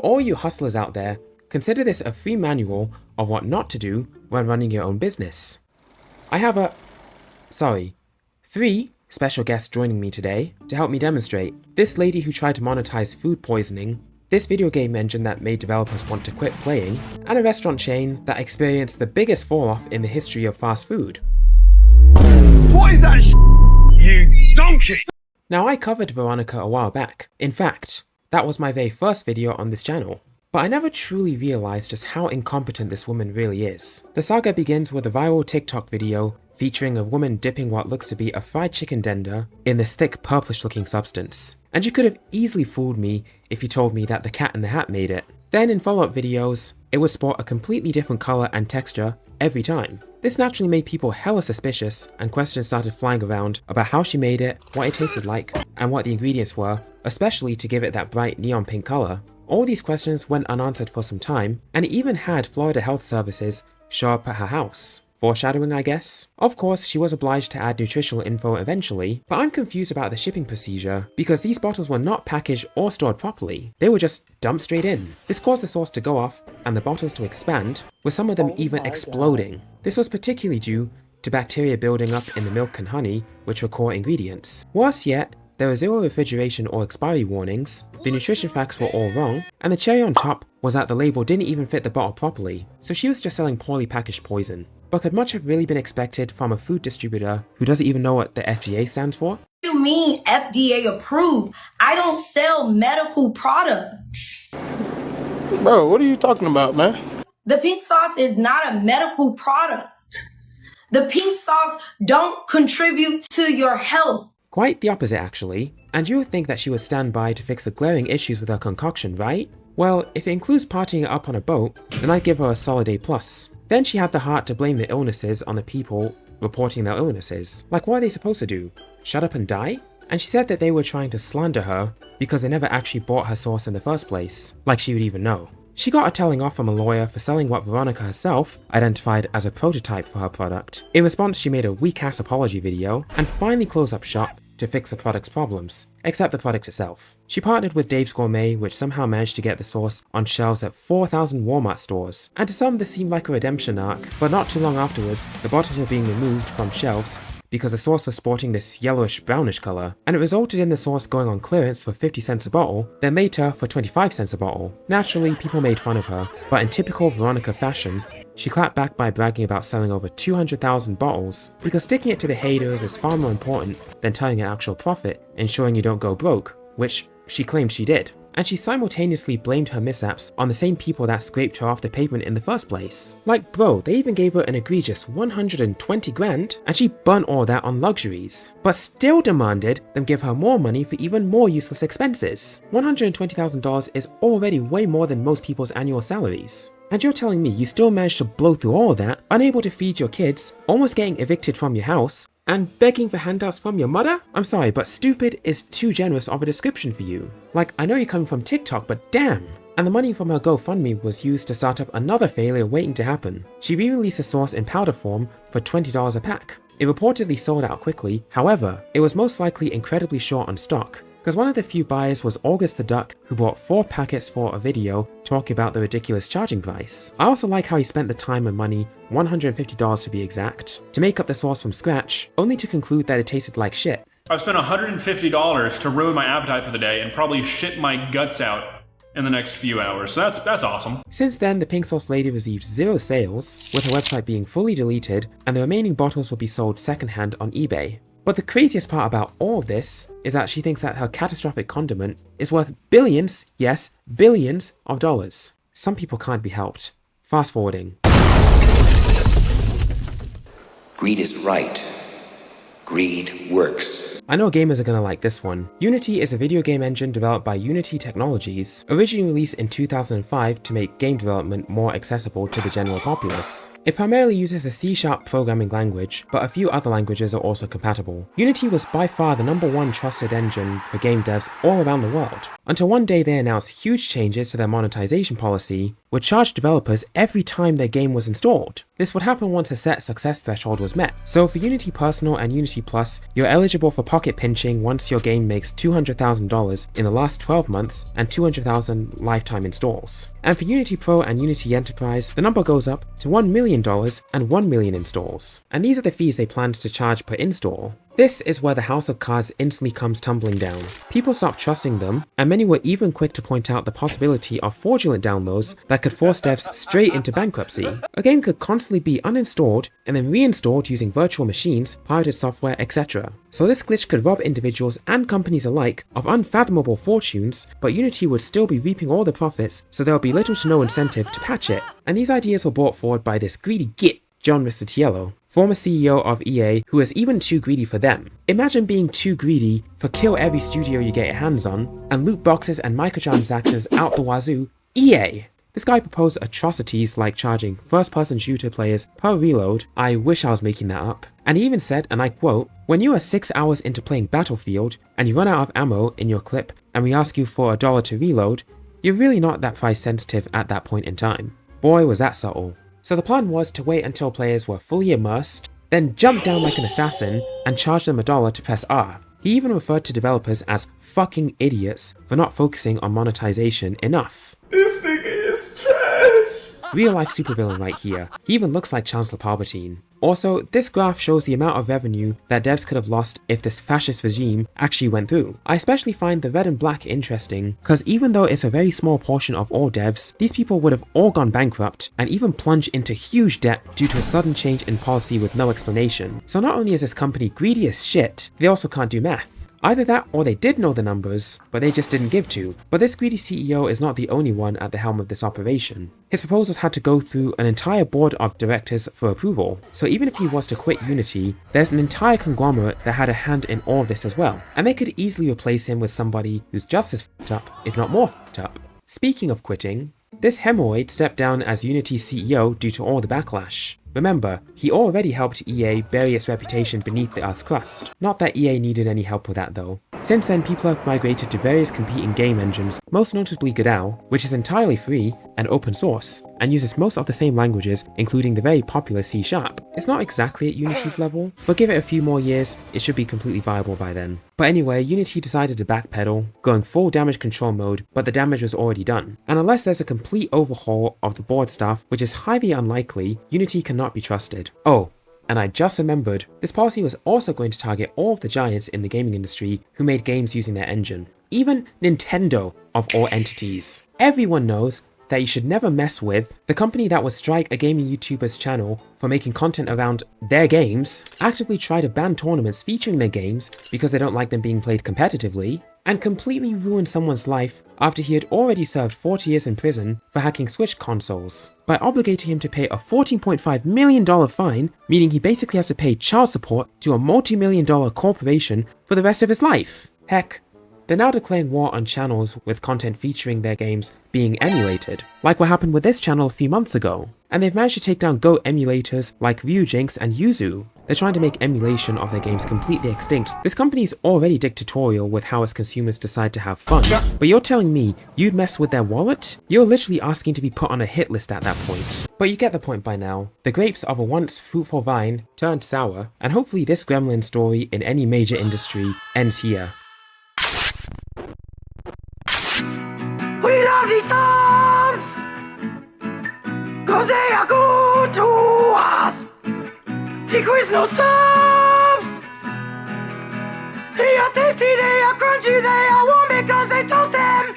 all you hustlers out there, consider this a free manual of what not to do when running your own business. I have three special guests joining me today to help me demonstrate. This lady who tried to monetize food poisoning, this video game engine that made developers want to quit playing, and a restaurant chain that experienced the biggest fall-off in the history of fast food. What is that you donkey? Now, I covered Veronica a while back. In fact, that was my very first video on this channel. But I never truly realized just how incompetent this woman really is. The saga begins with a viral TikTok video featuring a woman dipping what looks to be a fried chicken tender in this thick purplish looking substance. And you could have easily fooled me if you told me that the Cat in the Hat made it. Then in follow-up videos, it would sport a completely different color and texture every time. This naturally made people hella suspicious, and questions started flying around about how she made it, what it tasted like, and what the ingredients were, especially to give it that bright neon pink color. All these questions went unanswered for some time, and it even had Florida Health Services show up at her house. Foreshadowing, I guess? Of course, she was obliged to add nutritional info eventually, but I'm confused about the shipping procedure because these bottles were not packaged or stored properly. They were just dumped straight in. This caused the sauce to go off and the bottles to expand, with some of them even exploding. This was particularly due to bacteria building up in the milk and honey, which were core ingredients. Worse yet, there were zero refrigeration or expiry warnings, the nutrition facts were all wrong, and the cherry on top was that the label didn't even fit the bottle properly, so she was just selling poorly packaged poison. But could much have really been expected from a food distributor who doesn't even know what the FDA stands for? What do you mean FDA approved? I don't sell medical products. Bro, what are you talking about, man? The pink sauce is not a medical product. The pink sauce don't contribute to your health. Quite the opposite actually, and you would think that she would stand by to fix the glaring issues with her concoction, right? Well, if it includes partying it up on a boat, then I'd give her a solid A+. Then she had the heart to blame the illnesses on the people reporting their illnesses. Like, what are they supposed to do? Shut up and die? And she said that they were trying to slander her because they never actually bought her sauce in the first place, like she would even know. She got a telling off from a lawyer for selling what Veronica herself identified as a prototype for her product. In response, she made a weak-ass apology video and finally closed up shop to fix the product's problems, except the product itself. She partnered with Dave's Gourmet, which somehow managed to get the sauce on shelves at 4,000 Walmart stores. And to some this seemed like a redemption arc, but not too long afterwards, the bottles were being removed from shelves because the sauce was sporting this yellowish brownish color, and it resulted in the sauce going on clearance for 50 cents a bottle, then later for 25 cents a bottle. Naturally, people made fun of her, but in typical Veronica fashion, she clapped back by bragging about selling over 200,000 bottles, because sticking it to the haters is far more important than turning an actual profit, ensuring you don't go broke, which she claimed she did. And she simultaneously blamed her mishaps on the same people that scraped her off the pavement in the first place. Like bro, they even gave her an egregious 120 grand, and she burnt all that on luxuries, but still demanded them give her more money for even more useless expenses. $120,000 is already way more than most people's annual salaries. And you're telling me you still managed to blow through all that, unable to feed your kids, almost getting evicted from your house, and begging for handouts from your mother? I'm sorry, but stupid is too generous of a description for you. Like, I know you're coming from TikTok, but damn! And the money from her GoFundMe was used to start up another failure waiting to happen. She re-released the sauce in powder form for $20 a pack. It reportedly sold out quickly, however, it was most likely incredibly short on stock, because one of the few buyers was August the Duck, who bought 4 packets for a video talking about the ridiculous charging price. I also like how he spent the time and money, $150 to be exact, to make up the sauce from scratch, only to conclude that it tasted like shit. I've spent $150 to ruin my appetite for the day and probably shit my guts out in the next few hours, so that's awesome. Since then, the pink sauce lady received 0 sales, with her website being fully deleted, and the remaining bottles will be sold secondhand on eBay. But the craziest part about all of this is that she thinks that her catastrophic condiment is worth billions, yes, billions of dollars. Some people can't be helped. Fast forwarding. Greed is right. Greed works. I know gamers are gonna like this one. Unity is a video game engine developed by Unity Technologies, originally released in 2005 to make game development more accessible to the general populace. It primarily uses the C# programming language, but a few other languages are also compatible. Unity was by far the #1 trusted engine for game devs all around the world, until one day they announced huge changes to their monetization policy would charge developers every time their game was installed. This would happen once a set success threshold was met. So for Unity Personal and Unity Plus, you're eligible for pocket pinching once your game makes $200,000 in the last 12 months and 200,000 lifetime installs. And for Unity Pro and Unity Enterprise, the number goes up to $1 million and 1 million installs. And these are the fees they planned to charge per install. This is where the house of cards instantly comes tumbling down. People stopped trusting them, and many were even quick to point out the possibility of fraudulent downloads that could force devs straight into bankruptcy. A game could constantly be uninstalled and then reinstalled using virtual machines, pirated software, etc. So this glitch could rob individuals and companies alike of unfathomable fortunes, but Unity would still be reaping all the profits, so there would be little to no incentive to patch it. And these ideas were brought forward by this greedy git, John Riccitiello, former CEO of EA, who is even too greedy for them. Imagine being too greedy for kill every studio you get your hands on, and loot boxes and microtransactions out the wazoo. EA! This guy proposed atrocities like charging first-person shooter players per reload. I wish I was making that up. And he even said, and I quote, "When you are 6 hours into playing Battlefield, and you run out of ammo in your clip, and we ask you for $1 to reload, you're really not that price sensitive at that point in time." Boy, was that subtle. So the plan was to wait until players were fully immersed, then jump down like an assassin and charge them $1 to press R. He even referred to developers as fucking idiots for not focusing on monetization enough. This nigga is trash. Real life supervillain right here. He even looks like Chancellor Palpatine. Also, this graph shows the amount of revenue that devs could have lost if this fascist regime actually went through. I especially find the red and black interesting, because even though it's a very small portion of all devs, these people would have all gone bankrupt and even plunged into huge debt due to a sudden change in policy with no explanation. So not only is this company greedy as shit, they also can't do math. Either that or they did know the numbers, but they just didn't give to. But this greedy CEO is not the only one at the helm of this operation. His proposals had to go through an entire board of directors for approval, so even if he was to quit Unity, there's an entire conglomerate that had a hand in all of this as well, and they could easily replace him with somebody who's just as f***ed up, if not more f***ed up. Speaking of quitting, this hemorrhoid stepped down as Unity's CEO due to all the backlash. Remember, he already helped EA bury its reputation beneath the Earth's crust. Not that EA needed any help with that though. Since then, people have migrated to various competing game engines, most notably Godot, which is entirely free and open source, and uses most of the same languages, including the very popular C#. It's not exactly at Unity's level, but give it a few more years, it should be completely viable by then. But anyway, Unity decided to backpedal, going full damage control mode, but the damage was already done. And unless there's a complete overhaul of the board staff, which is highly unlikely, Unity cannot be trusted. Oh, and I just remembered, this policy was also going to target all of the giants in the gaming industry who made games using their engine. Even Nintendo, of all entities. Everyone knows that you should never mess with the company that would strike a gaming YouTuber's channel for making content around their games, actively try to ban tournaments featuring their games because they don't like them being played competitively, and completely ruin someone's life after he had already served 40 years in prison for hacking Switch consoles, by obligating him to pay a $14.5 million fine, meaning he basically has to pay child support to a multi-million-dollar corporation for the rest of his life. Heck, they're now declaring war on channels with content featuring their games being emulated, like what happened with this channel a few months ago. And they've managed to take down Go emulators like Ryujinx and Yuzu. They're trying to make emulation of their games completely extinct. This company's already dictatorial with how its consumers decide to have fun. But you're telling me you'd mess with their wallet? You're literally asking to be put on a hit list at that point. But you get the point by now. The grapes of a once fruitful vine turned sour, and hopefully this gremlin story in any major industry ends here. We love these songs, 'cause they are good to us. The Quiznos subs, they are tasty, they are crunchy, they are warm because they toast them.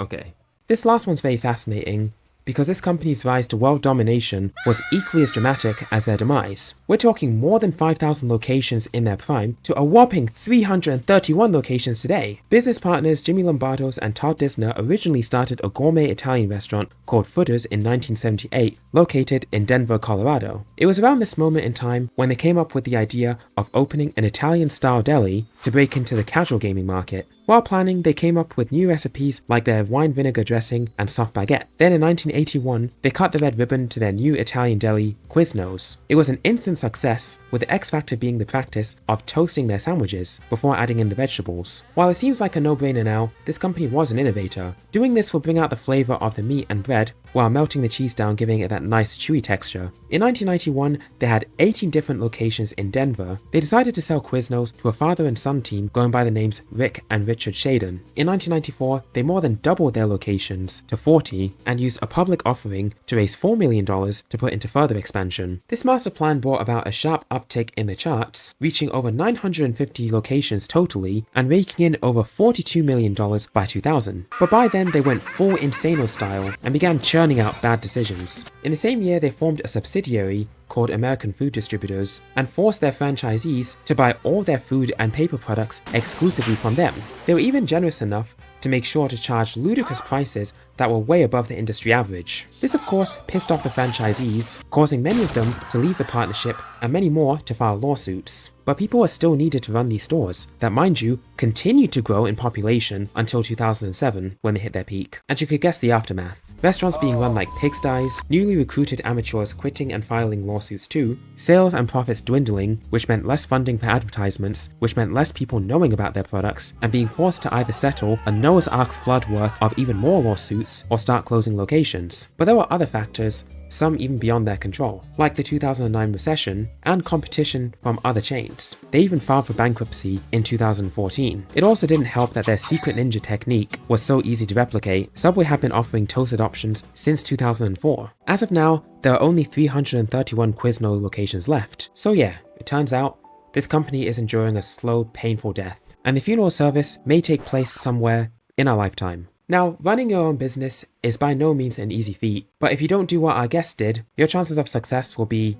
Okay. This last one's very fascinating, because this company's rise to world domination was equally as dramatic as their demise. We're talking more than 5,000 locations in their prime to a whopping 331 locations today. Business partners Jimmy Lombardo's and Todd Disner originally started a gourmet Italian restaurant called Footers in 1978, located in Denver, Colorado. It was around this moment in time when they came up with the idea of opening an Italian-style deli to break into the casual gaming market. While planning, they came up with new recipes like their wine vinegar dressing and soft baguette. Then in 1980, 1981, they cut the red ribbon to their new Italian deli, Quiznos. It was an instant success, with the X factor being the practice of toasting their sandwiches before adding in the vegetables. While it seems like a no-brainer now, this company was an innovator. Doing this will bring out the flavor of the meat and bread while melting the cheese down, giving it that nice chewy texture. In 1991, they had 18 different locations in Denver. They decided to sell Quiznos to a father and son team going by the names Rick and Richard Shaden. In 1994, they more than doubled their locations to 40 and used a public offering to raise $4 million to put into further expansion. This master plan brought about a sharp uptick in the charts, reaching over 950 locations totally and raking in over $42 million by 2000. But by then, they went full Insano style and began churning out bad decisions. In the same year, they formed a subsidiary called American Food Distributors and forced their franchisees to buy all their food and paper products exclusively from them. They were even generous enough to make sure to charge ludicrous prices that were way above the industry average. This of course pissed off the franchisees, causing many of them to leave the partnership and many more to file lawsuits. But people were still needed to run these stores that, mind you, continued to grow in population until 2007 when they hit their peak. And you could guess the aftermath. Restaurants being run like pigsties, newly recruited amateurs quitting and filing lawsuits too, sales and profits dwindling, which meant less funding for advertisements, which meant less people knowing about their products, and being forced to either settle a Noah's Ark flood worth of even more lawsuits or start closing locations. But there were other factors, some even beyond their control, like the 2009 recession and competition from other chains. They even filed for bankruptcy in 2014. It also didn't help that their secret ninja technique was so easy to replicate. Subway had been offering toasted options since 2004. As of now, there are only 331 Quiznos locations left. So yeah, it turns out this company is enduring a slow, painful death, and the funeral service may take place somewhere in our lifetime. Now, running your own business is by no means an easy feat, but if you don't do what our guest did, your chances of success will be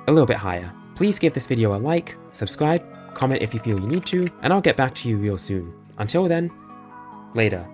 a little bit higher. Please give this video a like, subscribe, comment if you feel you need to, and I'll get back to you real soon. Until then, later.